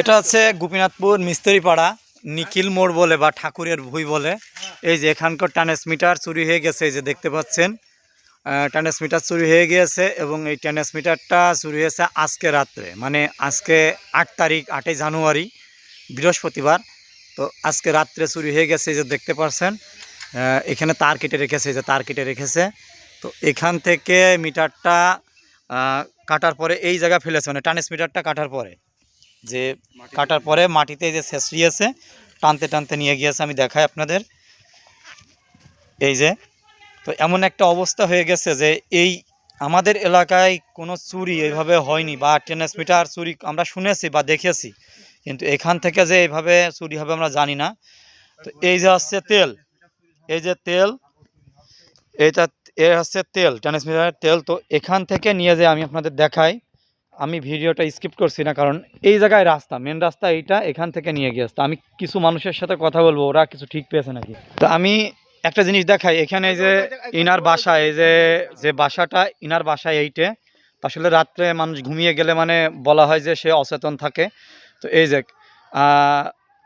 এটা হচ্ছে গোপীনাথপুর মিস্ত্রিপাড়া নিখিল মোড় বলে বা ঠাকুরের ভুঁই বলে। এই যে এখানকার ট্রান্সমিটার চুরি হয়ে গেছে, এই যে দেখতে পাচ্ছেন ট্রান্সমিটার চুরি হয়ে গিয়েছে এবং এই ট্রান্সমিটারটা চুরি হয়েছে আজকে রাত্রে, মানে আজকে 8 তারিখ 8 জানুয়ারি বৃহস্পতিবার। তো আজকে রাত্রে চুরি হয়ে গেছে, এই যে দেখতে পাচ্ছেন এখানে তার কেটে রেখেছে, এই যে তার কেটে রেখেছে। তো এখান থেকে মিটারটা কাটার পরে এই জায়গা ফেলেছে, মানে ট্রান্সমিটারটা কাটার পরে যে কাটার পরে মাটিতে যে ছেঁচড়িয়েছে, টানতে টানতে নিয়ে গিয়েছে। আমি দেখাই আপনাদের, এই যে। তো এমন একটা অবস্থা হয়ে গেছে যে এই আমাদের এলাকায় কোনো চুরি এইভাবে হয়নি, বা ট্রান্সমিটার চুরি আমরা শুনেছি বা দেখেছি, কিন্তু এখান থেকে যে এইভাবে চুরি হবে আমরা জানি না। তো এই যে হচ্ছে তেল, এই যে তেল, এইটা হচ্ছে তেল, ট্রান্সমিটারের তেল। তো এখান থেকে নিয়ে যে আমি আপনাদের দেখাই, আমি ভিডিওটা স্কিপ করছি না, কারণ এই জায়গায় রাস্তা, মেন রাস্তা এইটা, এখান থেকে নিয়ে গিয়েছে। তো আমি কিছু মানুষের সাথে কথা বলবো, ওরা কিছু ঠিক পেয়েছে নাকি। তো আমি একটা জিনিস দেখাই, এখানে যে ইনার বাসা, এই যে বাসাটা ইনার বাসায় এইটে। আসলে রাত্রে মানুষ ঘুমিয়ে গেলে মানে বলা হয় যে সে অচেতন থাকে। তো এই যে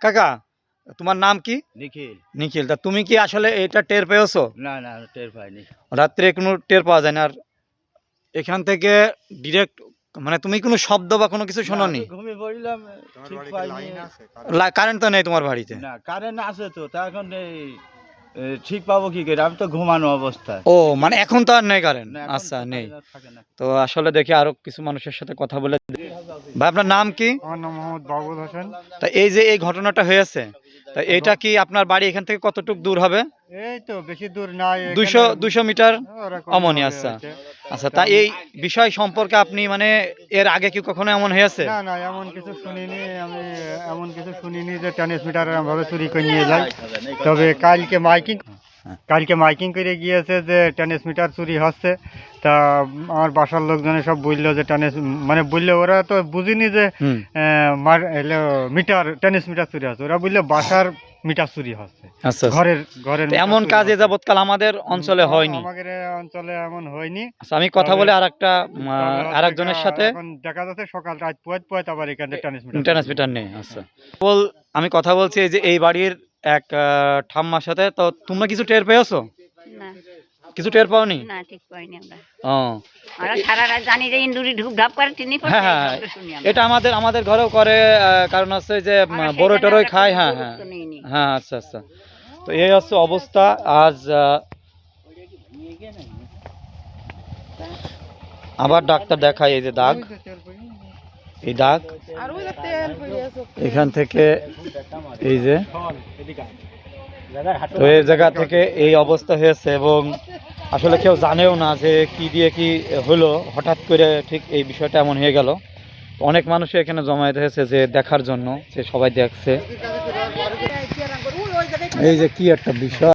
কাকা, তোমার নাম কি? নিখিল। নিখিল, তা তুমি কি আসলে এটা টের পেয়েছো? না না, টের পাইনি। রাত্রে কোনো টের পাওয়া যায় না। আর এখান থেকে ডিরেক্ট, মানে তুমি কোনো শব্দ বা কোনো কিছু শোনোনি? ঘুমিয়ে পড়লাম, ঠিক পাইনি। কারেন্ট তো নেই তোমার বাড়িতে? না, কারেন্ট আছে তো, তা এখন ঠিক পাবো কি করে? আমি তো ঘুমানো অবস্থায়। ও, মানে এখন তো আর নেই কারেন্ট? না, আচ্ছা, নেই। থাকে না। তো আসলে দেখি আরো কিছু মানুষের সাথে কথা বলে। ভাই, আপনার নাম কি? আমার নাম মোহাম্মদ বাবুল হোসেন। তা এই যে এই ঘটনাটা হয়েছে, তা এটা কি আপনার বাড়ি এখান থেকে কতটুকু দূর হবে? এই তো বেশি দূর নাই, 200 মিটার ওরকম অমনি? হবে আচ্ছা হচ্ছে। আচ্ছা। তা এই বিষয় সম্পর্কে আপনি মানে এর আগে কি কখনো এমন হয়েছে? না না, এমন কিছু শুনিনি আমি, এমন কিছু শুনিনি যে ট্রান্সমিটার ভাবে চুরি করে নিয়ে যায়। তবে কালকে মাইকিং করে গিয়েছে যে ট্রান্সমিটার চুরি হচ্ছে। তা আমার বাসার লোকজনে সব বললো যে মানে বললো, ওরা তো বুঝিনি যে মিটার ট্রান্সমিটার চুরি হচ্ছে, ওরা বললো বাসার মিটার চুরি হচ্ছে। আচ্ছা, ঘরের এমন কাজ এ যাবৎকাল আমাদের অঞ্চলে হয়নি। আমাদের অঞ্চলে এমন হয়নি। আচ্ছা, আমি কথা বলে আরেকজনের সাথে। এখন দেখা যাচ্ছে সকাল রাত পোয়াত আবার এখানে ট্রান্সমিটার নেই। আচ্ছা, আমি কথা বলছি এই যে এই বাড়ির এক ঠাম্মার সাথে। তো তোমরা কিছু টের পেয়েছো? না, কিছু টের পাওনি? না, ঠিক পাইনি আমরা। ও, আমরা সারা রাত জানি যে ইন্দুরি ঢুকঢাপ করে টিনি পড়ছে, হ্যাঁ হ্যাঁ, শব্দ শুনি আমরা। এটা আমাদের ঘরেও করে। কারণ হচ্ছে যে আমরা সেই বড় জন্য টরই আমরা খায়। কোনো হ্যাঁ হ্যাঁ গুরুত্ব নিইনি। হ্যাঁ, আচ্ছা আচ্ছা। তো এই হচ্ছে অবস্থা আজ। আবার ডাক্তার দেখাই, এই যে দাগ, এই দাগ এখান থেকে, এই যে। তো এই জায়গা থেকে এই অবস্থা হয়েছে, এবং আসলে কেউ জানেও না যে কি দিয়ে কি হলো, হঠাৎ করে ঠিক এই বিষয়টা এমন হয়ে গেল। অনেক মানুষ এখানে জমায়েত হয়েছে যে দেখার জন্য, যে সবাই দেখছে। এই যে কি একটা বিষয়।